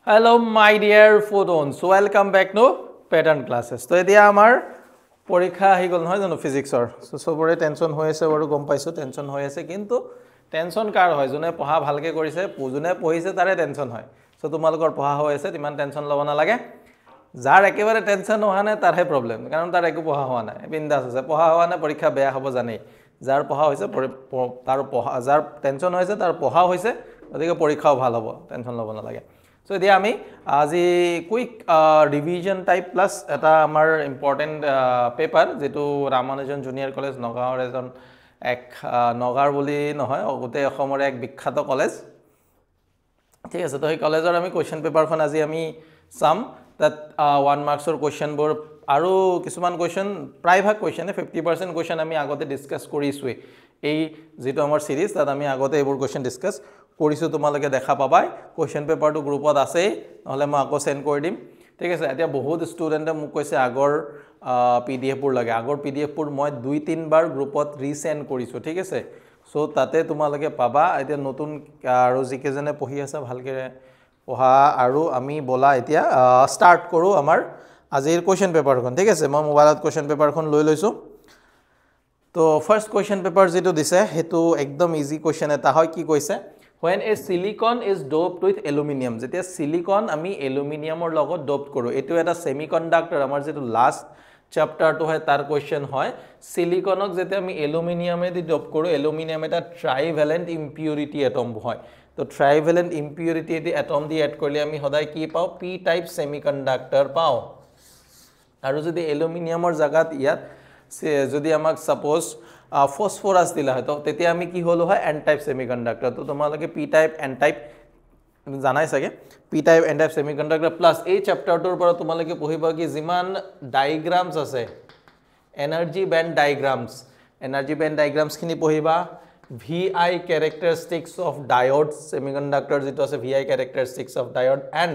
Hello my dear photons, welcome back to pattern classes. So edia amar porikha ahi gol noy jano physics or so sobore tension hoy ase baru gom paiso tension hoy ase kintu tension kar hoy jone poha bhalke korise pujune pohise tare tension hoy so tumalokor poha hoy ase timan tension lobo na lage jar ekebare tension hoha na tar he problem karon tar eku poha howa na bindas ase poha howa na porikha beya hobo jane jar poha hoise tar poha jar tension hoise tar poha hoise odike porikha bhal hobo tension lobo na lage So এতিয়া আমি আজি quick revision type plus এটা আমাৰ important paper যেটো Ramanujan junior college নগাঁৱৰ এজন এক নগাঁৰ বুলি নহয় গোটেই অসমৰ এক বিখ্যাত কলেজ ঠিক আছে তো এই কলেজৰ আমি কোৱেশ্চন পেপাৰখন আজি আমি সাম that 1 মাৰ্কছৰ কোৱেশ্চনবোৰ আৰু কিছুমান কোৱেশ্চন প্ৰায়ভাগ কোৱেশ্চনে 50% কোৱেশ্চন আমি আগতে ডিসকাস কৰিছোৱে এই যেটো আমাৰ সিৰিজ তাত আমি আগতে এইবোৰ কোৱেশ্চন ডিসকাস কৰিছো তোমালোকে দেখা পাবাই কোৱেশ্চন পেপাৰটো গ্ৰুপত আছে নহলে মই আকৌ সেন্ড কৰি দিম ঠিক আছে এতিয়া বহুত ষ্টুডেন্টে মোক কৈছে আগৰ পিডিএফ বোৰ লাগে আগৰ পিডিএফ বোৰ মই 2-3 বাৰ গ্ৰুপত ৰিসেন্ড কৰিছো ঠিক আছে সো তাতে তোমালোকে পাবা এতিয়া নতুন আৰু জিকেজনে পঢ়ি আছে ভালকে পঢ়া আৰু আমি বলা এতিয়া স্টাৰ্ট কৰো আমাৰ আজিৰ কোৱেশ্চন পেপাৰখন ঠিক আছে মই মোবাইলত কোৱেশ্চন পেপাৰখন লৈ লৈছো তো ফাৰ্স্ট কোৱেশ্চন পেপাৰ যেটো দিছে হেতু একদম ইজি কোৱেশ্চন এটা হয় কি কৈছে When a silicon is doped with aluminum, যেতিয়া silicon আমি aluminumৰ লগত doped কৰো এটো এটা semiconductor আমাৰ যেটো লাস্ট চ্যাপ্টাৰটো হয় তাৰ কোৱেশ্চন হয় সিলিকনক যেতিয়া আমি aluminum এ দি doped কৰো aluminum এটা trivalent impurity atom হয় তো trivalent impurity এটি atom দি এড কৰিলে আমি সদায় কি পাও p type semiconductor পাও আৰু যদি aluminumৰ জাগাত ইয়াত যদি আমাক সাপোজ ফসফরাস দিলা হয় তো তেতিয়া আমি কি হলো হয় n টাইপ সেমিকন্ডাক্টর তো তোমালকে p টাইপ n টাইপ জানাই সাগে p type n type semiconductor plus এই চ্যাপ্টাৰটোৰ পৰা তোমালকে পঢ়িবা কি জিমান ডায়াগ্ৰামস আছে এনাৰ্জি বেন্ড ডায়াগ্ৰামস খিনি পঢ়িবা vi characteristics of diodes semiconductor যেটো আছে vi characteristics of diode and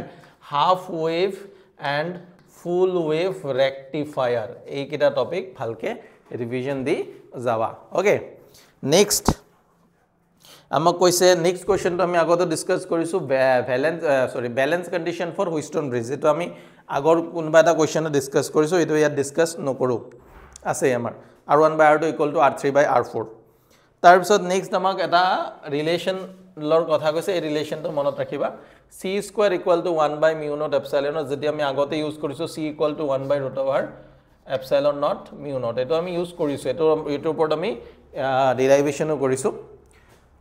half wave and full wave rectifier এই কিটা টপিক ভালকে রিভিজন দি যাবা ওকে নেক্সট আমাক কৈছে নেক্সট কোৱেশ্চনটো আমি আগতে ডিসকাস কৰিছো balance condition for Wheatstone bridge এটো আমি আগৰ কোনবা এটা কোৱেশ্চন ডিসকাস কৰিছো এটো ইয়াত ডিসকাস নকৰো আছে আমাৰ r1/r2 = r3/r4 তাৰ পিছত নেক্সট আমাক এটা ৰিলেশন লৰ কথা কৈছে এই ৰিলেশনটো মনত ৰাখিবা c² = 1/μ0 যদি আমি আগতে ইউজ কৰিছো c = 1/√r epsilon naught mu naught এটো আমি ইউজ কৰিছো এটোৰ ওপৰত আমি ডেৰিভেশনও কৰিছো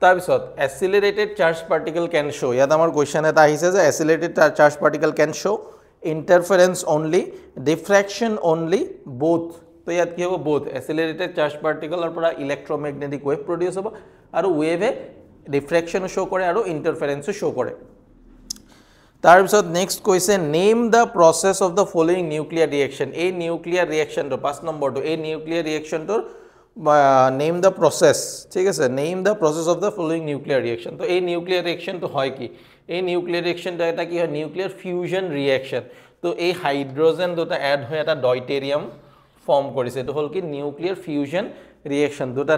তাৰ পিছত accelerated charge particle can show ইয়াত আমাৰ কোৱেশ্চন এটা আহিছে যে accelerated charge particle can show interference only diffraction only both তো ইয়াত কি হ'ব both accelerated charge particle ৰ পৰা electromagnetic wave produce হ'ব আৰু wave diffraction show কৰে আৰু interference show কৰে তাৰপিছত নেক্সট কৈছে name the process of the following nuclear reaction এই নিউক্লিয়াৰ ৰিঅ্যাকশনটো 5 নম্বৰটো এই নিউক্লিয়াৰ ৰিঅ্যাকশনটোৰ নেম দা প্ৰসেস ঠিক আছে name the process of the following nuclear reaction তো এই নিউক্লিয়াৰ ৰিঅ্যাকশনটো হয় কি এই নিউক্লিয়াৰ ৰিঅ্যাকশনটো এটা কি হয় নিউক্লিয়াৰ ফিউজন ৰিঅ্যাকশন তো এই হাইড্ৰোজেন দুটা এড হৈ এটা ডয়টেৰিয়াম ফৰ্ম কৰিছে এটো হল কি নিউক্লিয়াৰ ফিউজন ৰিঅ্যাকশন দুটা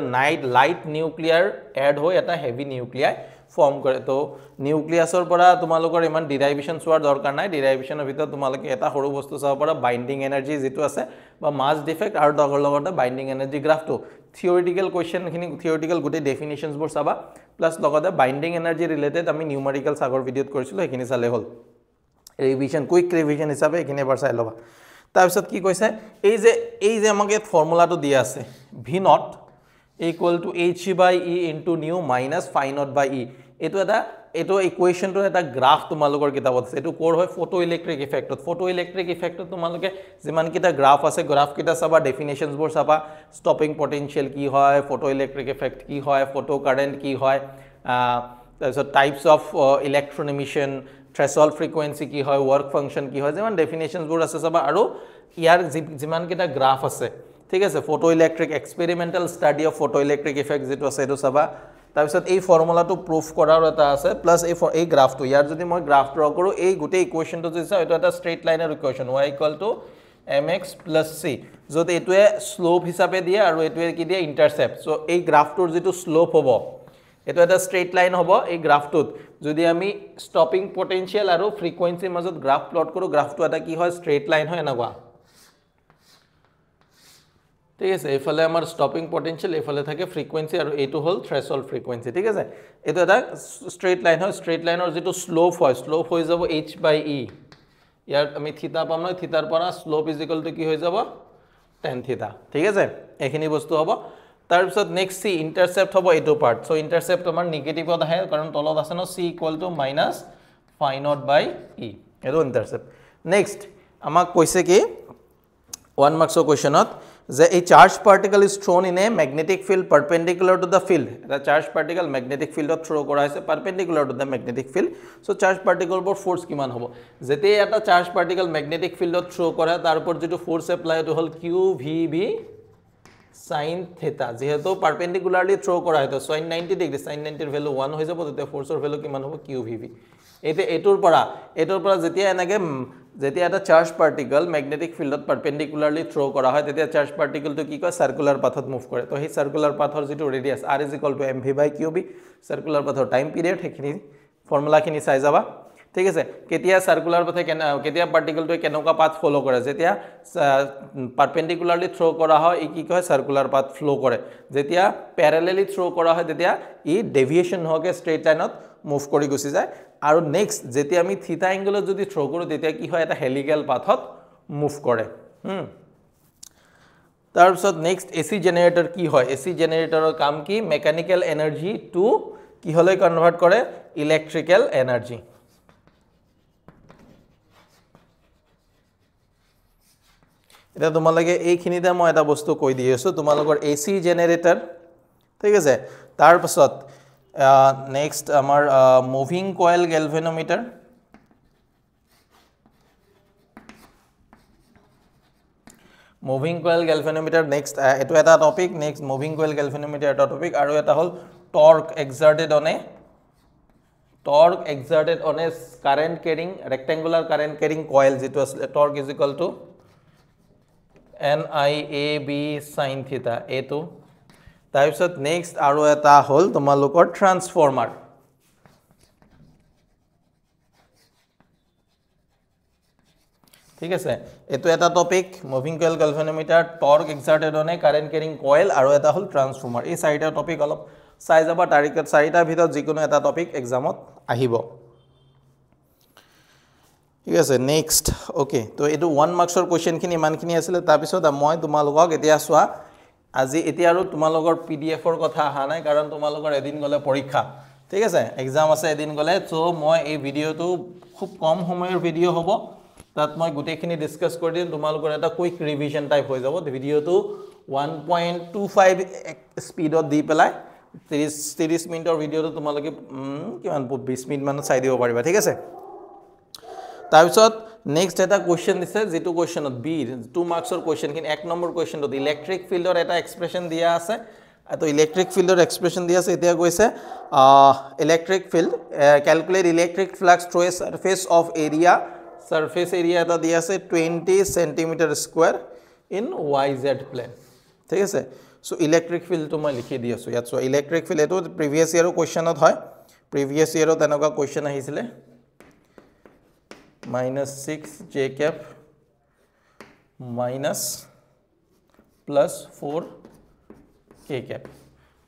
লাইট নিউক্লিয়াৰ এড হৈ এটা হেভি নিউক্লিয়াৰ ফৰ্ম কৰে তো নিউক্লিয়াসৰ পৰা তোমালোকৰ ইমান ডেৰিভেশন সোৱাৰ দৰকাৰ নাই ডেৰিভেশনৰ ভিতৰত তোমালোকে এটা সৰু বস্তু চাব পৰা বাইন্ডিং এনাৰ্জি যেটো আছে বা মাস ডিফেক্ট আৰু দগৰ লগতে বাইন্ডিং এনাৰ্জি গ্ৰাফটো থিওৰিটিক্যাল কোৱেশ্চন খিনি থিওৰিটিক্যাল গুটে ডেফিনিশনস বোৰ চাবা প্লাস লগতে বাইন্ডিং এনাৰ্জি ৰিলেটেড আমি নিউমেৰিকেল সাগৰ ভিডিওত কৰিছিলো এখিনি চালে হল ৰিভিজন কুইক ৰিভিজন হিচাপে এখিনি এবাৰ চাই লবা তাৰ পিছত কি কৈছে এই যে আমাক ফৰ্মুলাটো দিয়া আছে v naught equal to h/e into nu minus phi naught by e এটো ইকুৱেশনটো এটা গ্ৰাফ তোমালোকৰ কিতাপত আছে এটো কোৰ হয় ফটো ইলেক্ট্ৰিক ইফেক্টত তোমালোকে যিমান কিটা গ্ৰাফ আছে গ্ৰাফ কিটা চাবা ডেফিনিশনস বোৰ চাবা ষ্টপিং পটেনশিয়াল কি হয় ফটো ইলেক্ট্ৰিক ইফেক্ট কি হয় ফটো কাৰেন্ট কি হয় তাৰপিছত types of electron emission threshold frequency কি হয় ওয়াৰ্ক ফাংশন কি হয় যেমান ডেফিনিশনস বোৰ আছে চাবা আৰু ইয়াৰ যিমান কিটা গ্ৰাফ আছে ঠিক আছে photo electric experimental study of photo electric effect যেটো আছে এটো চাবা তাৰপিছত এই ফৰ্মুলাটো প্ৰুফ কৰাৰ এটা আছে প্লাস এই গ্ৰাফটো ইয়াৰ যদি মই গ্ৰাফ ড্ৰ কৰো এই গুটে ইকুৱেশনটো যে আছে এটা স্ট্ৰেইট লাইনৰ ইকুৱেশন y = mx + c যত এটোৱে স্লোপ হিচাপে দিয়ে আৰু এটোৱে কি দিয়ে ইন্টাৰসেপ্ট সো এই গ্ৰাফটোৰ যেটো স্লোপ হ'ব এটো এটা স্ট্ৰেইট লাইন হ'ব এই গ্ৰাফটোত যদি আমি ষ্টপিং পটেনশিয়াল আৰু ফ্ৰিকোয়েন্সিৰ মাজত গ্ৰাফ প্লট কৰো গ্ৰাফটো এটা কি হয় স্ট্ৰেইট লাইন হয় এনেকুৱা ঠিক আছে এফালে আমাৰ ষ্টপিং পটেনশিয়াল এফালে থাকে ফ্ৰিকোয়েন্সি আৰু এটো হল থ্ৰেশহোল্ড ফ্ৰিকোয়েন্সি ঠিক আছে এটো এটা স্ট্ৰেইট লাইন হয় স্ট্ৰেইট লাইনৰ যেটো স্লোপ হৈ যাব h/e ইয়াৰ আমি থিতা পাম ন থিতাৰ পৰা স্লোপ = কি হৈ যাব tan থিতা ঠিক আছে এখিনি বস্তু হ'ব তাৰ পিছত নেক্সট c ইন্টাৰসেপ্ট হ'ব এটো পাৰ্ট সো ইন্টাৰসেপ্ট আমাৰ নেগেটিভত আহে কাৰণ তলত আছে ন c = -phi0/e এটো ইন্টাৰসেপ্ট নেক্সট আমাক কৈছে কি 1 মাৰ্কছৰ কোৱেশ্চনত যে a charged particle is thrown in a magnetic field perpendicular to the field এটা charged particle magnetic field ত throw কৰা হৈছে perpendicular to the magnetic field so charged particle বৰ force কিমান হ'ব যেতে এটা charged particle magnetic field ত throw কৰা তাৰ ওপৰত যেটো force apply to hall qvb sin theta যেহেতু perpendicularly throw কৰা হয় তো sin 90 ডিগ্ৰী sin 90 এৰ ভ্যালু 1 হৈ যাব তেতে ফোৰ্সৰ ভ্যালু কিমান হ'ব qvb এতে এটোৰ পৰা যেতিয়া এনেকে যেতিয়া এটা চাৰ্জ পাৰ্টিকল ম্যাগনেটিক ফিল্ডত পাৰপেন্ডিকুলাৰলি থ্ৰো কৰা হয় তেতিয়া চাৰ্জ পাৰ্টিকলটো কি কয় সাৰ্কুলাৰ পাথত মুভ কৰে তো সেই সাৰ্কুলাৰ পাথৰ যেটো ৰেডিয়াস r = mv/qb সাৰ্কুলাৰ পাথৰ টাইম পিৰিয়ড হেখিনি ফৰ্মুলা খিনি চাই যাবা ঠিক আছে কেতিয়া সাৰ্কুলাৰ পাথে কেতিয়া পাৰ্টিকলটো কেনেকা পাথ ফলো কৰে যেতিয়া পাৰপেন্ডিকুলাৰলি থ্ৰো কৰা হয় ই কি কয় সাৰ্কুলাৰ পাথ ফ্লো কৰে যেতিয়া প্যাৰালেলি থ্ৰো কৰা হয় তেতিয়া ই ডেভিয়েশন হকে স্ট্ৰেইট লাইনত মুভ কৰি গুছি যায় আৰু নেক্সট যেতিয়া আমি থিতা এংগলত যদি থ্ৰো কৰো তেতিয়া কি হয় এটা হেলিক্যাল পাথত মুভ কৰে তাৰ পিছত নেক্সট এসি জেনাৰেটৰ কি হয় এসি জেনাৰেটৰৰ কাম কি মেকানিক্যাল এনাৰ্জি টু কি হলে কনভাৰ্ট কৰে ইলেক্ট্ৰিক্যাল এনাৰ্জি এটা তোমালকে এইখিনিতে মই এটা বস্তু কৈ দি আছো তোমালকৰ এসি জেনাৰেটৰ ঠিক আছে তাৰ পিছত next amar moving coil galvanometer next eto eta topic next moving coil galvanometer eta topic aru eta hol torque exerted on a current carrying rectangular current carrying coil jitu asle torque = NIAB sin theta eto তাৰপিছত next আৰু এটা হল তোমালোকৰ transformer ঠিক আছে এটো এটা topic moving coil galvanometer torque exerted on a current carrying coil আৰু এটা হল ট্ৰান্সফৰ্মাৰ এই চাৰিটা টপিক অলপ চাই যাবা তাৰিখত চাৰিটা ভিতৰত যিকোনো এটা টপিক এক্সামত আহিব ঠিক আছে নেক্সট ওকে তো এটো 1 মাৰ্কছৰ কোৱেশ্চন খিনি ইমানখিনি আছিল তাৰ পিছত মই তোমালোকক এতিয়া সোৱা আজি এতিয়া আৰু তোমালোকৰ পিডিএফৰ কথা আহা নাই কাৰণ তোমালোকৰ এদিন গলে পৰীক্ষা ঠিক আছে এক্সাম আছে এদিন গলে সো মই এই ভিডিওটো খুব কম সময়ৰ ভিডিও হ'ব তাত মই গুটেখিনি ডিসকাস কৰি দিম তোমালোকৰ এটা কুইক ৰিভিজন টাইপ হৈ যাব ভিডিওটো 1.25 স্পিডত দি পেলাই 30 মিনিটৰ ভিডিওটো তোমালোকে কিমান 20 মিনিট মান চাই দিব পাৰিবা ঠিক আছে তাৰপিছত নেক্সট এটা কোৱেশ্চন দিছে যেটো কোৱেশ্চনত বি 2 মাৰ্কছৰ কোৱেশ্চন কিন 1 নম্বৰ কোৱেশ্চনটো ইলেক্ট্ৰিক ফিল্ডৰ এটা এক্সপ্ৰেছন দিয়া আছে তো ইলেক্ট্ৰিক ফিল্ডৰ এক্সপ্ৰেছন দিয়া আছে এতিয়া কৈছে electric field calculate electric flux through a surface of area surface area এটা দিয়া আছে 20 centimetre square in YZ plane ঠিক আছে সো ইলেক্ট্ৰিক ফিল্ডটো মই লিখি দি আছো ইয়াত সো ইলেক্ট্ৰিক ফিল্ড এটো প্ৰিভিয়াস ইয়াৰৰ কোৱেশ্চনত হয় প্ৰিভিয়াস ইয়াৰত এনেকা কোৱেশ্চন আহিছিলে -6 j cap minus plus 4 k cap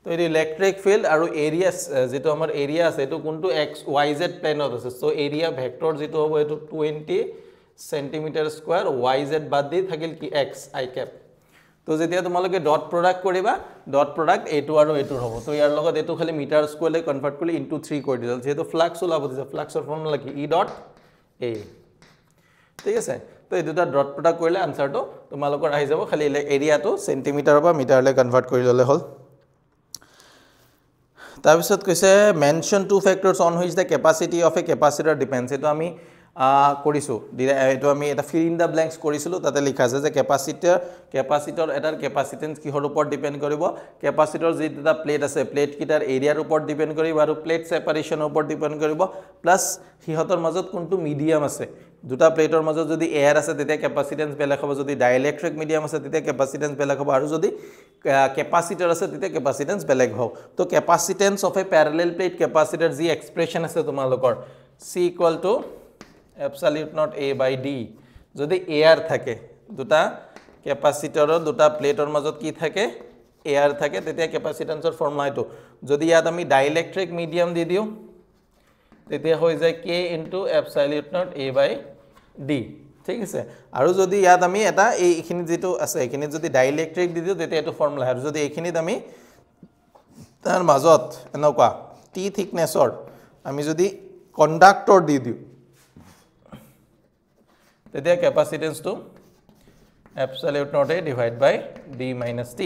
তো এই ইলেক্ট্ৰিক ফিল্ড আৰু এৰিয়া যেটো আমাৰ এৰিয়া আছে এটো কোনটো x y z প্লেনত আছে সো এৰিয়া ভেক্টৰ যেটো হ'ব এটো 20 সেন্টিমিটাৰ স্কয়াৰ y z বাদ দি থাকিল কি x I cap তো যেতিয়া তোমালোকে ডট প্ৰডাক্ট কৰিবা ডট প্ৰডাক্ট এটো আৰু এটোৰ হ'ব তো ইয়াৰ লগত এটো খালি মিটাৰ স্কয়াৰলে কনভাৰ্ট কৰি ইনটু 3 কৰি দিল যেটো ফ্লাক্স ওলাব দিছে ফ্লাক্সৰ ফৰ্মুলা কি E dot A ঠিক আছে তো এই দুটা ডট প্ৰডাক্ট কৰিলে আনসাৰটো তোমালোকৰ আহি যাব খালি এৰিয়াটো সেন্টিমিটাৰৰ পৰা মিটাৰলৈ কনভাৰ্ট কৰি ললে হল তাৰ পিছত কৈছে mention two factors on which the capacity of a capacitor depends এটো আমি কৰিছো এটো আমি এটা ফিল ইন দা ব্ল্যাঙ্কস কৰিছিলো তাতে লিখা আছে যে ক্যাপাসিটৰ এটাৰ ক্যাপাসিটেন্স কিহৰ ওপৰত ডিপেন্ড কৰিব ক্যাপাসিটৰ যি দুটা প্লেট আছে প্লেট কিটাৰ এৰিয়াৰ ওপৰত ডিপেন্ড কৰিব আৰু প্লেট সেপাৰেশনৰ ওপৰত ডিপেন্ড কৰিব প্লাস হিহতৰ মাজত কোনটো মিডিয়াম আছে দুটা প্লেটৰ মাজত যদি এয়াৰ আছে তেতিয়া ক্যাপাসিটেন্স বেলেগ হ'ব যদি ডাইইলেক্ট্ৰিক মিডিয়াম আছে তেতিয়া ক্যাপাসিটেন্স বেলেগ হ'ব আৰু যদি ক্যাপাসিটৰ আছে তেতিয়া ক্যাপাসিটেন্স বেলেগ হ'ব তো ক্যাপাসিটেন্স অফ এ প্যাৰালেল প্লেট ক্যাপাসিটৰ যি এক্সপ্ৰেছন আছে তোমালোকৰ C = absolute not A by D যদি এয়াৰ থাকে দুটা ক্যাপাসিটৰৰ দুটা প্লেটৰ মাজত কি থাকে এয়াৰ থাকে তেতিয়া ক্যাপাসিটেন্সৰ ফৰ্মুলা এটো যদি ইয়াত আমি ডাইইলেক্ট্ৰিক মিডিয়াম দি দিও তেতিয়া হৈ যায় K * absolute not A by D ঠিক আছে আৰু যদি ইয়াত আমি এটা এইখিনি যেটো আছে এইখিনি যদি ডাইইলেক্ট্ৰিক দি দিও তেতিয়া এটো ফৰ্মুলা আৰু যদি এইখিনিত আমি তাৰ মাজত এনেকুৱা T থিকনেছৰ আমি যদি কন্ডাক্টৰ দি দিও তেতিয়া capacitance to absolute not A divided by D minus T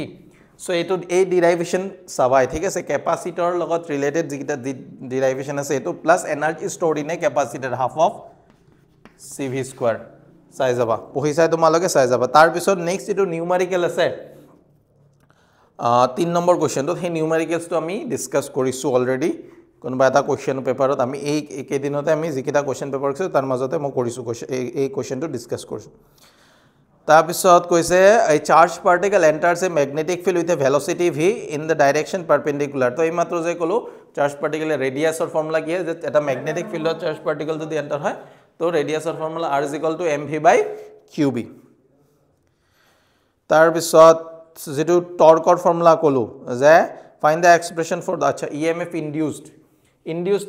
so eto a derivation sabai ঠিক আছে ক্যাপাসিটৰ লগত ৰিলেটেড যিটা derivation আছে এটো plus energy stored in a capacitor half of cv² চাই যাবা পঢ়িছাই তোমালকে চাই যাবা তাৰ পিছত নেক্সট এটো নিউমেৰিকেল আছে 3 নম্বৰ কোৱেশ্চনটো হে নিউমেৰিকেলস তো আমি ডিসকাস কৰিছো অলৰেডি কোনবা এটা কোৱেশ্চন পেপাৰত আমি এই কেদিনতে আমি যিকিটা কোৱেশ্চন পেপাৰ কৰিছো তাৰ মাজতে মই কৰিছো এই কোৱেশ্চনটো ডিসকাস কৰিছো তাৰ পিছত কৈছে a charged particle enters a magnetic field with a velocity v in the direction perpendicular তো এই মাত্ৰ যে কলো charged particle ৰেডিয়াছৰ ফৰ্মুলা কি আছে এটা magnetic field of charged particle যদি এন্টাৰ হয় তো ৰেডিয়াছৰ ফৰ্মুলা r = mv/qb তাৰ পিছত যেটো টৰ্কৰ ফৰ্মুলা কলো যে find the expression for the emf induced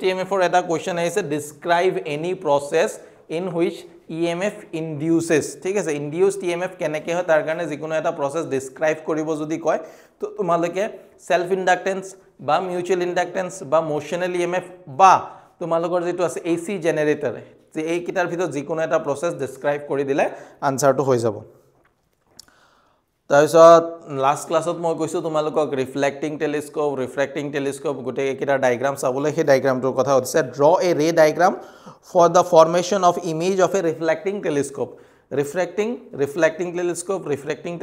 EMF for eta question is describe any process in which EMF induces ঠিক আছে induced EMF কেনেকে হয় তাৰ কাৰণে যিকোনো এটা process describe কৰিব যদি কয় তো তোমালকে self inductance বা mutual inductance বা motional EMF বা তোমালকৰ যেটো আছে AC generator যে এই কিটাৰ ভিতৰত যিকোনো এটা process describe কৰি দিলে আনসাৰটো হৈ যাব তাৰপিছত লাস্ট ক্লাছত মই কৈছো তোমালোকক ৰিফ্লেক্টিং টেলিস্কোপ গুটে কিটা ডায়াগ্ৰাম চাবলৈ হে ডায়াগ্ৰামটোৰ কথা হৈছে draw a ray diagram for the formation of image of a reflecting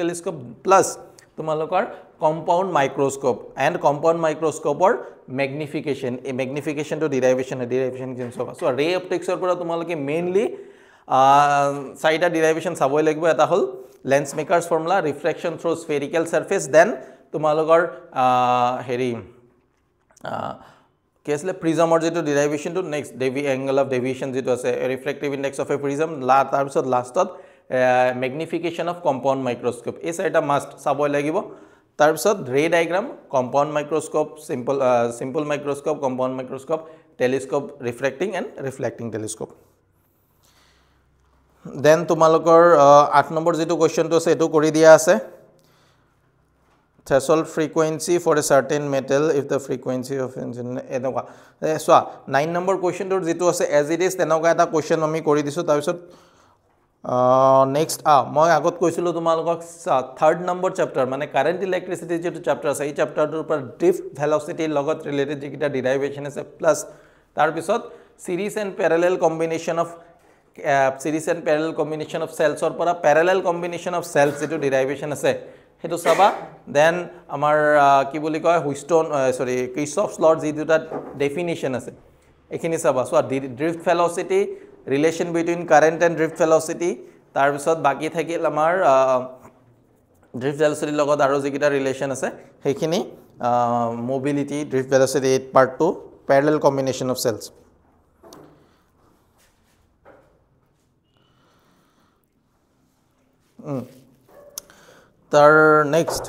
telescope plus তোমালোকৰ কম্পাউন্ড মাইক্ৰোস্কোপ এন্ড কম্পাউন্ড মাইক্ৰোস্কোপৰ ম্যাগনিফিকেশন এই ম্যাগনিফিকেশনটো ডেৰিভেশন জিনছ হ'ব সো ৰে অপটিক্সৰ পৰা তোমালোকে মেইনলি চাইটা ডেৰিভেশন চাবই লাগিব এটা হল lens makers formula refraction through spherical surface then তোমালোকৰ হেৰি কেসলে প্ৰিজমৰ যেটো derivation to next angle of deviation যেটো আছে refractive index of a prism তাৰ পিছত লাষ্টত magnification of compound microscope এই চাইটা মাস্ট চাবই লাগিব তাৰ পিছত ৰে diagram compound microscope simple microscope compound microscope telescope refracting and reflecting telescope then তোমালোকৰ 8 নম্বৰ যেটো কোৱেশ্চনটো আছে এটো কৰি দিয়া আছে threshold frequency for a certain metal if the frequency of এনেকুৱা সো 9 নম্বৰ কোৱেশ্চনটোৰ যেটো আছে as it is তেনেকুৱা এটা কোৱেশ্চন আমি কৰি দিছো তাৰ পিছত নেক্সট মই আগত কৈছিলো তোমালোকক 3rd নম্বৰ চেপ্টাৰ মানে কাৰেন্ট ইলেক্ট্ৰিসিটি যেটো চেপ্টাৰ আছে এই চেপ্টাৰটোৰ পৰা ড্ৰিফট ভেলোসিটি লগত ৰিলেটেড যিকিটা ডেৰিভেশন আছে প্লাস তাৰ পিছত series and parallel combination of cells or para parallel combination of cells যেটো derivation আছে হেতু সাবা then আমাৰ কি বুলি কয় Kirchhoff's law যি দুটা ডেফিনিশন আছে এখিনি সাবা so drift velocity relation between current and drift velocity তাৰ পিছত বাকি থাকিল আমাৰ drift velocity লগত আৰু যিকিটা ৰিলেশন আছে হেখিনি mobility drift velocity part 2 parallel combination of cells তাৰ নেক্সট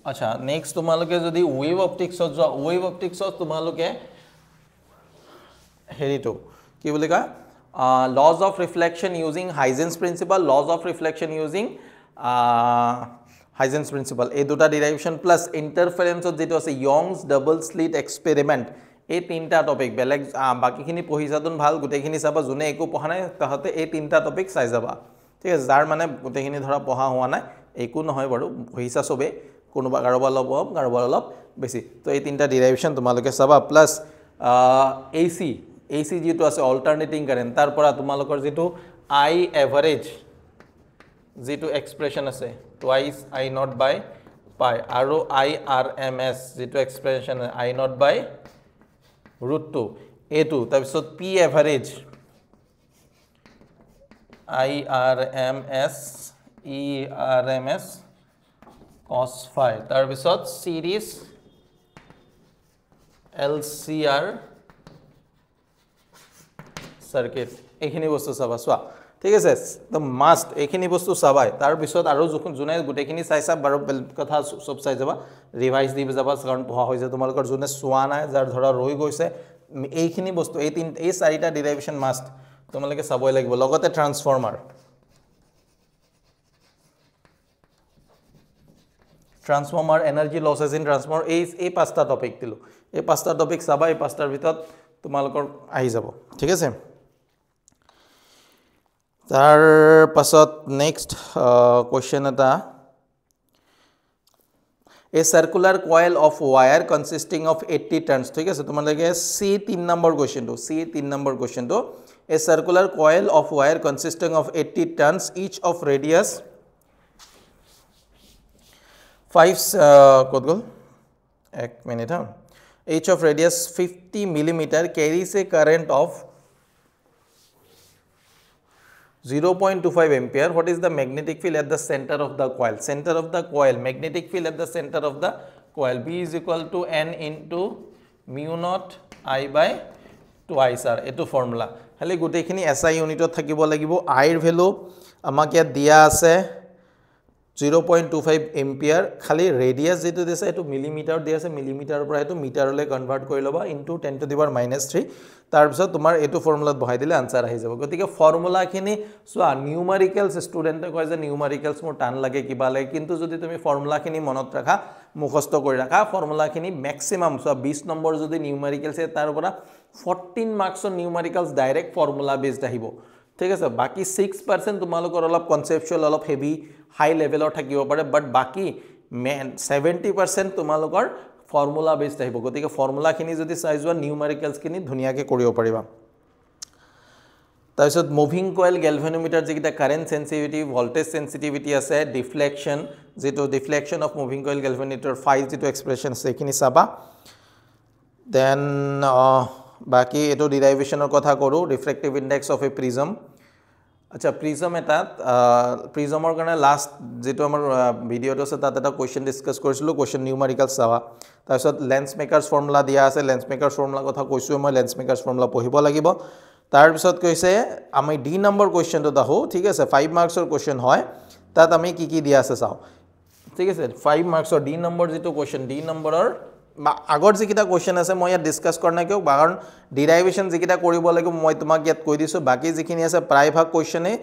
আচ্ছা নেক্সট তোমালোকে যদি ওয়েভ অপটিক্সত যোৱা ওয়েভ অপটিক্সত তোমালোকে হেৰিটো কি বুলি কয় laws of reflection using Huygens principle Huygens principle এই দুটা derivation plus interference যেটো আছে Young's double slit experiment এই তিনটা টপিক বেলেগ বাকিখিনি পঢ়িছাতুন ভাল গুটেখিনি চাবা জুনে একো পঢ়া নাই তাহতে এই তিনটা টপিক চাই যাবা ঠিক আছে যাৰ মানে গুটেখিনি ধৰা পঢ়া হোৱা নাই একো নহয় বাৰু পঢ়িছা সবে কোনোবা কাৰোবাৰ অলপ কম কাৰোবাৰ অলপ বেছি তো এই তিনটা ডেৰিভেশ্যন তোমালোকে চাবা প্লাস AC যেটো আছে অল্টাৰনেটিং কাৰেন্ট তাৰ পৰা তোমালোকৰ যেটো I average যেটো এক্সপ্ৰেছন আছে twice I naught by pi আৰু IRMS যেটো expression I naught by √2 a2 তাৰ পিছত P average IRMS ERMS cos phi তাৰ পিছত series LCR circuit এইখিনি বস্তু চাবা সোৱা ঠিক আছে তো মাস্ট এইখিনি বস্তু চাবাই তাৰ পিছত আৰু জুনে গুটেখিনি চাইছা বাৰু কথা সব চাই যাবা ৰিভাইজ দি যাবা কাৰণ পঢ়া হৈ যায় তোমালোকৰ জুনে সোৱা নাই যাৰ ধৰা ৰৈ গৈছে এইখিনি বস্তু এই চাৰিটা ডেৰিভেশ্যন মাস্ট তোমালোকে চাবই লাগিব লগতে transformer energy losses in transformer এই পাঁচটা টপিক দিলো এই পাঁচটা টপিক চাবা এই পাঁচটাৰ ভিতৰত তোমালোকৰ আহি যাব ঠিক আছে তাৰ পাছত নেক্সট কোৱেশ্চন এটা A circular coil of wire consisting of 80 turns ঠিক আছে তোমালোকে C3 নম্বৰ কোৱেশ্চন তো A circular coil of wire consisting of 80 turns each of radius 5 কত গল এক minute each of radius 50 millimeter carries a current of 0.25 ampere. What is the magnetic field at the center of the coil? Center of the coil, magnetic field at the center of the coil. B is equal to N into mu naught I by twice R. Eto formula. Hale gutekhini SI unit thakibo lagibo. I er value amak yat diya ase 0.25 ampere. Khali radius jeto dise eto millimeter diya ase millimeter pora eto meter le convert kori loba into 10 to the power -3. তাৰ পিছত তোমাৰ এটো ফৰ্মুলাত বহাই দিলে answer আহি যাব গতিকে ফৰ্মুলাখিনি সোৱা নিউমেৰিকেলস ষ্টুডেন্টে কয় যে নিউমেৰিকেলস মোৰ টান লাগে কিবা লাগে কিন্তু যদি তুমি ফৰ্মুলাখিনি মনত ৰাখা মুখস্থ কৰি ৰাখা ফৰ্মুলাখিনি ম্যাক্সিমাম সোৱা 20 নম্বৰ যদি নিউমেৰিকেলস তাৰ পৰা 14 মাৰ্কছৰ নিউমেৰিকেলস ডাইৰেক্ট ফৰ্মুলা বেসড আহিব ঠিক আছে বাকি 6% তোমালোকৰ অলপ কনসেপচুৱেল অলপ হেভি হাই লেভেলৰ থাকিব পাৰে বাট বাকি 70% তোমালোকৰ ফৰ্মুলা বেসড আহিব গতিকে ফৰ্মুলা খিনি যদি চাই যোৱা নিউমেৰিকেলস খিনি ধুনিয়াকে কৰিব পাৰিবা তাৰপিছত মুভিং কয়েল গ্যালভানোমিটাৰ যেটা কারেন্ট সেন্সিটিভিটি ভোল্টেজ সেন্সিটিভিটি আছে ডিফ্লেকশন যেটো ডিফ্লেকশন অফ মুভিং কয়েল গ্যালভানোমিটাৰ 5 যেটো এক্সপ্ৰেছন আছে এইখিনি চাবা দেন বাকি এটো ডেৰিভেশ্যনৰ কথা কৰো refractive index of A prism আচ্ছা প্ৰিজম এটা প্ৰিজমৰ কাৰণে লাষ্ট যেটো আমাৰ ভিডিওটো আছে তাত এটা কোৱেশ্চন ডিসকাস কৰিছিলো কোৱেশ্চন নিউমেৰিকেলস চাবা তাৰপিছত লেন্স মেকাৰছ ফৰ্মুলা দিয়া আছে লেন্স মেকাৰছ ফৰ্মুলা কথা কৈছো মই লেন্স মেকাৰছ ফৰ্মুলা পঢ়িব লাগিব তাৰ পিছত কৈছে আমি ডি নম্বৰ কোৱেশ্চনটো দাহো ঠিক আছে 5 মাৰ্কছৰ কোৱেশ্চন হয় তাত আমি কি দিয়া আছে চাও ঠিক আছে 5 মাৰ্কছৰ ডি নম্বৰ যেটো কোৱেশ্চন ডি নম্বৰৰ আগৰ যেকিটা কোৱেশ্চন আছে মই ইয়াত ডিসকাস কৰনা কিয় কাৰণ ডেৰিভেশ্যন যেকিটা কৰিব লাগিব মই তোমাক ইয়াত কৈ দিছো বাকি যিখিনি আছে প্ৰায়ভাগ কোৱেশ্চনে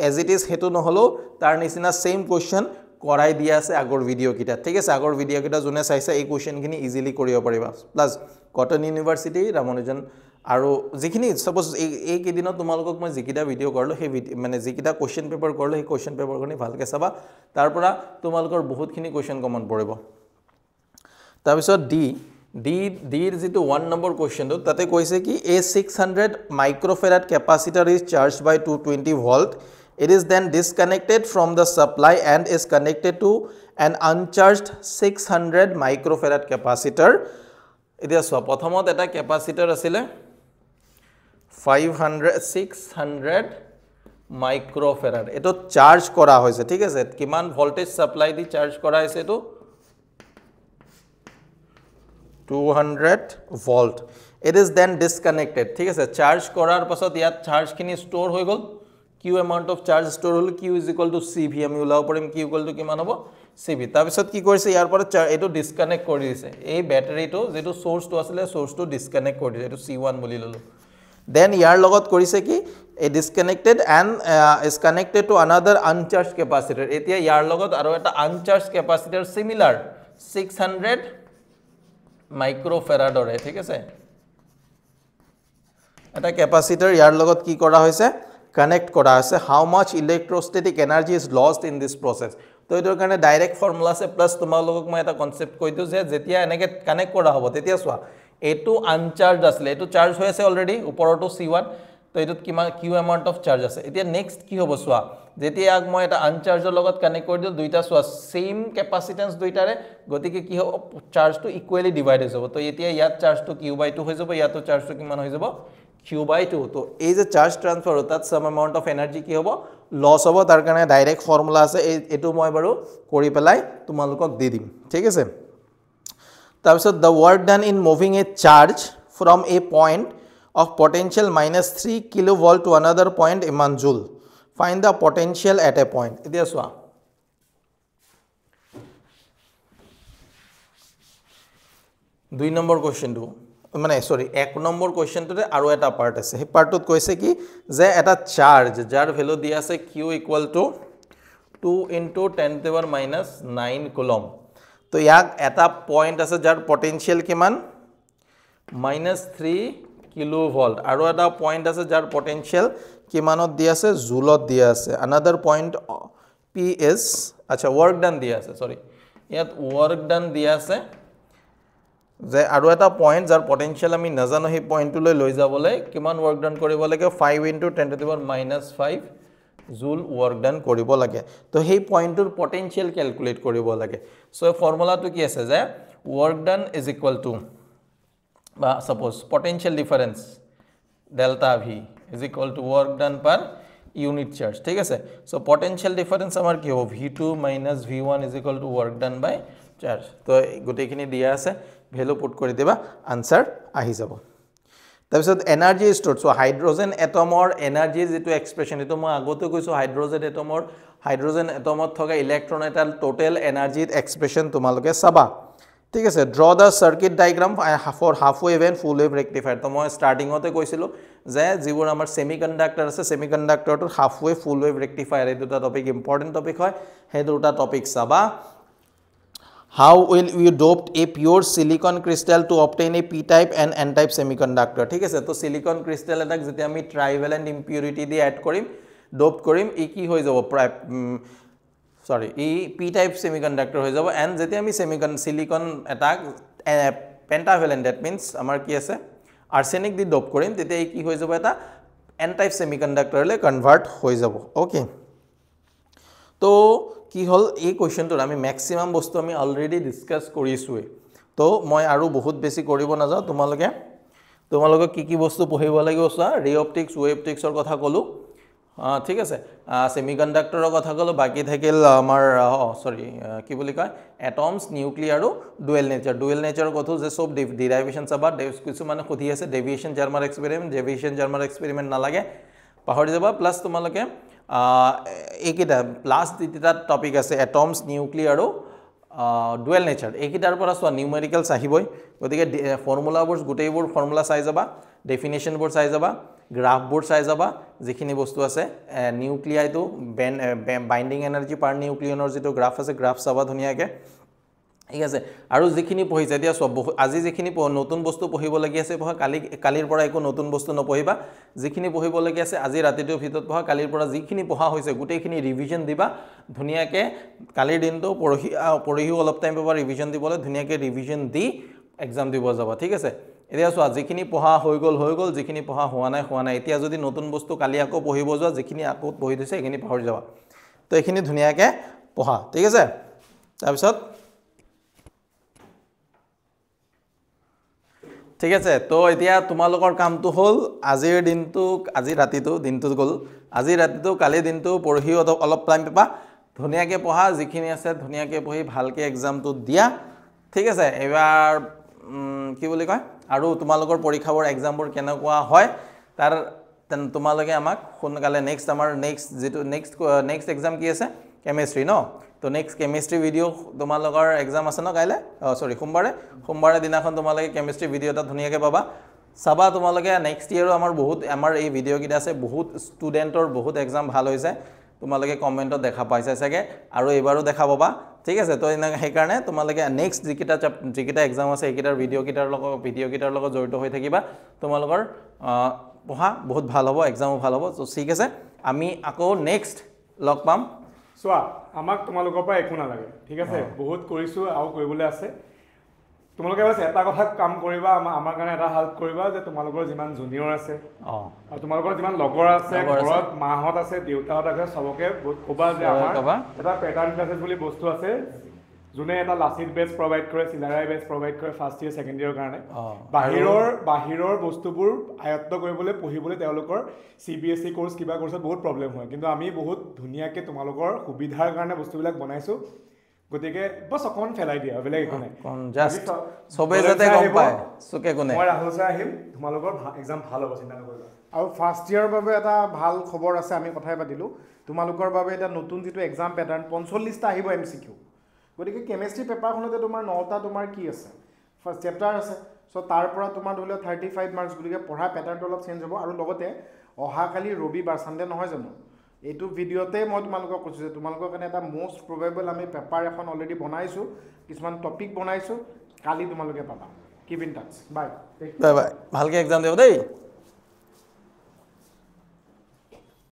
এজ ইট ইজ হেতু নহলো তাৰ নিচিনা সেম কোৱেশ্চন কৰাই দিয়া আছে আগৰ ভিডিও কিটা ঠিক আছে আগৰ ভিডিও কিটা জুনে চাইছে এই কোৱেশ্চনখিনি ইজিলি কৰিব পাৰিবা প্লাস কটন ইউনিভাৰ্সিটি ৰামনুজন আৰু যিখিনি সাপোজ এই কেদিনত তোমালোকক মই যিকিটা ভিডিও কৰলো সেই মানে যিকিটা কোৱেশ্চন পেপাৰ কৰলো সেই কোৱেশ্চন পেপাৰখিনি ভালকে চাবা তাৰ পৰা তোমালোকৰ বহুতখিনি কোৱেশ্চন কমন পৰিব তাৰ পিছত ডিৰ যেটো 1 নম্বৰ কোৱেশ্চনটো তাতে কৈছে কি a 600 microfarad capacitor is charged by 220 volt it is then disconnected from the supply and is connected to an uncharged 600 microfarad capacitor এতিয়া সব প্ৰথমত এটা ক্যাপাসিটৰ আছিল 600 মাইক্ৰোফেৰাড এটো চাৰ্জ কৰা হৈছে ঠিক আছে কিমান ভোল্টেজ সাপ্লাই দি চাৰ্জ কৰা হৈছে এটো 200 volt it is then disconnected ঠিক আছে চাৰ্জ কৰাৰ পাছত ইয়াত চাৰ্জ খিনি ষ্টৰ হৈ গল q amount of charge store hall q is equal to cv আমি উলাও পৰিম q equal to কিমান হ'ব cv তাৰ পিছত কি কৰিছে ইয়াৰ পৰা এটো ডিসকানেক্ট কৰি দিছে এই ব্যাটাৰীটো যেটো সোৰ্সটো আছিল সোৰ্সটো ডিসকানেক্ট কৰি দিছে এটো c1 বুলি ললো দেন ইয়াৰ লগত কৰিছে কি a disconnected and is connected to another uncharged capacitor এতিয়া ইয়াৰ লগত আৰু এটা uncharged capacitor similar 600 মাইক্ৰোফেৰাড অৰে ঠিক আছে এটা ক্যাপাসিটৰ ইয়াৰ লগত কি কৰা হৈছে connect করা আছে how much electrostatic energy is lost in this process তো এটোৰ কাৰণে ডাইৰেক্ট ফৰ্মুলা আছে প্লাস তোমালোকক মই এটা কনসেপ্ট কৈ দিও যে যেতিয়া এনেকে কানেক্ট কৰা হ'ব তেতিয়া চোৱা এটো আনচাৰ্জ আছিল এটো চাৰ্জ হৈ আছে অলৰেডি ওপৰটো C1 তো এটোত কিমান কিউ এমাউন্ট অফ চাৰ্জ আছে এতিয়া নেক্সট কি হ'ব চোৱা যেতিয়া আগ মই এটা আনচাৰ্জৰ লগত কানেক্ট কৰি দিও দুইটা চোৱা সেম ক্যাপাসিটেন্স দুইটাৰে গতিকে কি হ'ব চাৰ্জটো ইকুৱেলি ডিভাইড হৈ যাব তো এতিয়া ইয়াত চাৰ্জটো q/2 হৈ যাব ইয়াতো চাৰ্জটো কিমান হৈ যাব q/2 তো এই যে চাৰ্জ ট্ৰান্সফাৰ তাত সাম এমাউন্ট অফ এনাৰ্জি কি হ'ব লস হ'ব তাৰ কাৰণে ডাইৰেক্ট ফৰ্মুলা আছে এটো মই বাৰু কৰি পেলাই তোমালোকক দি দিম ঠিক আছে তাৰপিছত the work done in moving a charge from a point of potential -3 kilovolt to another point ইমান জুল find the potential at a point এতিয়া চোৱা দুই নম্বৰ কোৱেশ্চনটো মানে সৰি এক নম্বৰ কোৱেশ্চনটোতে আৰু এটা পাৰ্ট আছে সেই পাৰ্টটোত কৈছে কি যে এটা চাৰ্জ যাৰ ভ্যালু দিয়া আছে q = 2 * 10⁻⁹ কুলম তো ইয়াক এটা পয়েন্ট আছে যাৰ পটেনশিয়াল কিমান -3 কিলোভোল্ট আৰু এটা পয়েন্ট আছে যাৰ পটেনশিয়াল কিমানত দিয়া আছে জুলত দিয়া আছে another point p is আচ্ছা work done দিয়া আছে সৰি ইয়াত work done দিয়া আছে যে আৰু এটা পয়েন্ট যাৰ পটেনশিয়াল আমি নাজানো সেই পয়েন্টটো লৈ যাবলৈ কিমান work done কৰিব লাগে 5 * 10⁻⁵ জুল work done কৰিব লাগে তো সেই পয়েন্টৰ পটেনশিয়াল ক্যালকুলেট কৰিব লাগে সো ফৰ্মুলাটো কি আছে যে work done = বা suppose potential difference delta v = work done per unit charge ঠিক আছে সো পটেনশিয়াল ডিফারেন্স আমাৰ কি হ'ব v2 - v1 = work done by charge তো গোটেইখিনি দিয়া আছে ভ্যালু পুট কৰি দিবা আনসাৰ আহি যাব তাৰপিছত এনাৰ্জি ষ্ট'ৰ সো হাইড্ৰোজেন এটমৰ এনাৰ্জি যেটো এক্সপ্ৰেছন এটো মই আগতে কৈছো হাইড্ৰোজেন এটমত থকা ইলেক্ট্ৰন এটাৰ টোটাল এনাৰ্জি এক্সপ্ৰেছন তোমালোকে চাবা ঠিক আছে draw the circuit diagram for half wave and full wave rectifier তো মই ষ্টাৰ্টিংতে কৈছিলো যে যিবোৰ আমাৰ সেমিকন্ডাক্টৰ আছে সেমিকন্ডাক্টৰটো half wave full wave rectifier এই দুটা টপিক ইম্পৰ্টেন্ট টপিক হয় সেই দুটা টপিক চাবা How will we dope a pure silicon crystal to obtain a p-type and n-type semiconductor? ঠিক আছে তো silicon crystal এটাক যেতিয়া আমি trivalent impurity দি add কৰিম ডোপ কৰিম ই কি হৈ যাব সৰি ই p-type semiconductor হৈ যাব and যেতিয়া আমি silicon attack pentavalent that means আমাৰ কি আছে arsenic দি ডোপ কৰিম তেতিয়া ই কি হৈ যাব এটা n-type semiconductor লে কনভাৰ্ট হৈ যাব ওকে তো কি হল এই কোৱেশ্চনটো আমি ম্যাক্সিমাম বস্তু আমি অলৰেডি ডিসকাস কৰিছোৱে তো মই আৰু বহুত বেছি কৰিব নাযাও তোমালোকে কি বস্তু পঢ়িব লাগিব চোৱা ৰে অপটিক্স ৱেভ অপটিক্সৰ কথা কলো ঠিক আছে সেমিকন্ডাক্টৰৰ কথা কলো বাকি থাকিল আমাৰ সৰি কি বুলি কয় এটমছ নিউক্লিয়াৰ আৰু ডুৱেল নেচাৰ কথা যে সব ডেৰিভেশন চাবা কিছু মানে খুদি আছে ডেভিয়েশন জাৰ্মাৰ এক্সপেৰিমেন্ট নালাগে পাহৰি যাবা প্লাস তোমালোকে এইকিটা প্লাস তিনিটা টপিক আছে এটমছ নিউক্লিয়াৰ আৰু ডুৱেল নেচাৰ এইকিটাৰ পৰা সোৱা নিউমেৰিকেলছ আহিবই গতিকে ফৰ্মুলাবোৰ গোটেইবোৰ ফৰ্মুলা চাই যাবা ডেফিনেশনবোৰ চাই যাবা গ্ৰাফবোৰ চাই যাবা যিখিনি বস্তু আছে নিউক্লিয়াইটো বাইন্ডিং এনাৰ্জি পাৰ নিউক্লিয়নৰ যেটো গ্ৰাফ আছে গ্ৰাফ চাবা ধুনিয়াকে ঠিক আছে আৰু যিখিনি পঢ়িছা দিয়া সব আজি যিখিনি নতুন বস্তু পঢ়িব লাগি আছে পঢ়া কালিৰ পৰা একো নতুন বস্তু নপঢ়িবা যিখিনি পঢ়িব লাগি আছে আজি ৰাতিটোৰ ভিতৰত পঢ়া কালিৰ পৰা যিখিনি পঢ়া হৈছে গোটেইখিনি ৰিভিজন দিবা ধুনিয়াকে কালিৰ দিনটো পঢ়িও অলপ টাইম পাবা ৰিভিজন দিবলৈ ধুনিয়াকে ৰিভিজন দি এক্সাম দিব যাবা ঠিক আছে এতিয়া চোৱা যিখিনি পঢ়া হৈ গল যিখিনি পঢ়া হোৱা নাই এতিয়া যদি নতুন বস্তু কালি আকৌ পঢ়িব যোৱা যিখিনি আকৌ পঢ়ি দিছে এখিনি পাহৰি যাবা তো এখিনি ধুনিয়াকে পঢ়া ঠিক আছে তাৰপিছত ঠিক আছে তো এতিয়া তোমালোকৰ কামটো হল আজিৰ দিনটো আজি ৰাতিটো গল আজি ৰাতিটো কালি দিনটো পঢ়ি অলপ টাইম পাবা ধুনিয়াকে পঢ়া যিখিনি আছে ধুনিয়াকে পঢ়ি ভালকে এক্সামটো দিয়া ঠিক আছে এবাৰ কি বুলি কয় আৰু তোমালোকৰ পৰীক্ষাবোৰ এক্সামবোৰ কেনেকুৱা হয় তাৰ তোমালোকে আমাক সোনকালে নেক্সট এক্সাম কি আছে কেমিষ্ট্ৰি ন তো নেক্সট কেমিষ্ট্ৰি ভিডিও তোমালোকৰ এক্সাম আছে ন কাইলে সৰি সোমবাৰে দিনাখন তোমালোকে কেমিষ্ট্ৰি ভিডিও এটা ধুনিয়াকে পাবা চাবা তোমালোকে নেক্সট ইয়াৰো আমাৰ এই ভিডিও কিটা আছে বহুত ষ্টুডেন্টৰ বহুত এক্সাম ভাল হৈছে তোমালোকে কমেন্টত দেখা পাইছা চাগে আৰু এবাৰো দেখা পাবা ঠিক আছে তো সেই কাৰণে তোমালোকে নেক্সট যিকিটা এক্সাম আছে এইকিটাৰ ভিডিও কিটাৰ লগত জড়িত হৈ থাকিবা তোমালোকৰ পঢ়া বহুত ভাল হ'ব এক্সামও ভাল হ'ব তো ঠিক আছে আমি আকৌ নেক্সট লগ পাম চোৱা আমাক তোমালোকৰ পৰা একো নালাগে ঠিক আছে বহুত কৰিছো আৰু কৰিবলৈ আছে তোমালোকে বাছ এটা কথা কাম কৰিবা আমাৰ কাৰণে এটা হেল্প কৰিবা যে তোমালোকৰ যিমান জুনিয়ৰ আছে আৰু তোমালোকৰ যিমান লগৰ আছে ঘৰত মাহঁত আছে দেউতাহঁত আছে চবকে ক'বা যে আমাৰ এটা পেটাৰ্ণ ক্লাছেছ বুলি বস্তু আছে যোনে এটা লাচিত বেচ প্ৰভাইড কৰে চিলাৰাই বেচ প্ৰভাইড কৰে ফাৰ্ষ্ট ইয়েৰ ছেকেণ্ড ইয়েৰৰ কাৰণে বাহিৰৰ বস্তুবোৰ আয়ত্ত কৰিবলৈ পঢ়িবলৈ তেওঁলোকৰ CBSE কোৰ্চ কিবা কোৰ্চত বহুত প্ৰব্লেম হয় কিন্তু আমি বহুত ধুনীয়াকৈ তোমালোকৰ সুবিধাৰ কাৰণে বস্তুবিলাক বনাইছোঁ গতিকে বছ অকণমান ফেলাই দিয়া বেলেগ একো নাই চবেই যাতে গম পায় চুকে কোনে মই ৰাহুল ছাৰ আহিম তোমালোকৰ এক্সাম ভাল হ'ব চিন্তা নকৰিবা আৰু ফাৰ্ষ্ট ইয়াৰৰ বাবে এটা ভাল খবৰ আছে আমি কথাই পাতিলোঁ তোমালোকৰ বাবে এটা নতুন যিটো এক্সাম পেটাৰ্ণ 45টা আহিব MCQ গতিকে কেমেষ্ট্ৰি পেপাৰখনতে তোমাৰ 9টা তোমাৰ কি আছে ফাৰ্ষ্ট চেপ্টাৰ আছে চ' তাৰ পৰা তোমাৰ ধৰি লওক 35 মাৰ্কছ গতিকে পঢ়া পেটাৰ্ণটো অলপ চেঞ্জ হ'ব আৰু লগতে অহাকালি ৰবিবাৰ ছানডে নহয় জানো এইটো ভিডিঅ'তে মই তোমালোকক কৈছোঁ যে তোমালোকৰ কাৰণে এটা মষ্ট প্ৰবেবল আমি পেপাৰ এখন অলৰেডি বনাইছোঁ কিছুমান টপিক বনাইছোঁ কালি তোমালোকে পাবা keep in touch bye bye bye ভালকৈ এক্সাম দিব দেই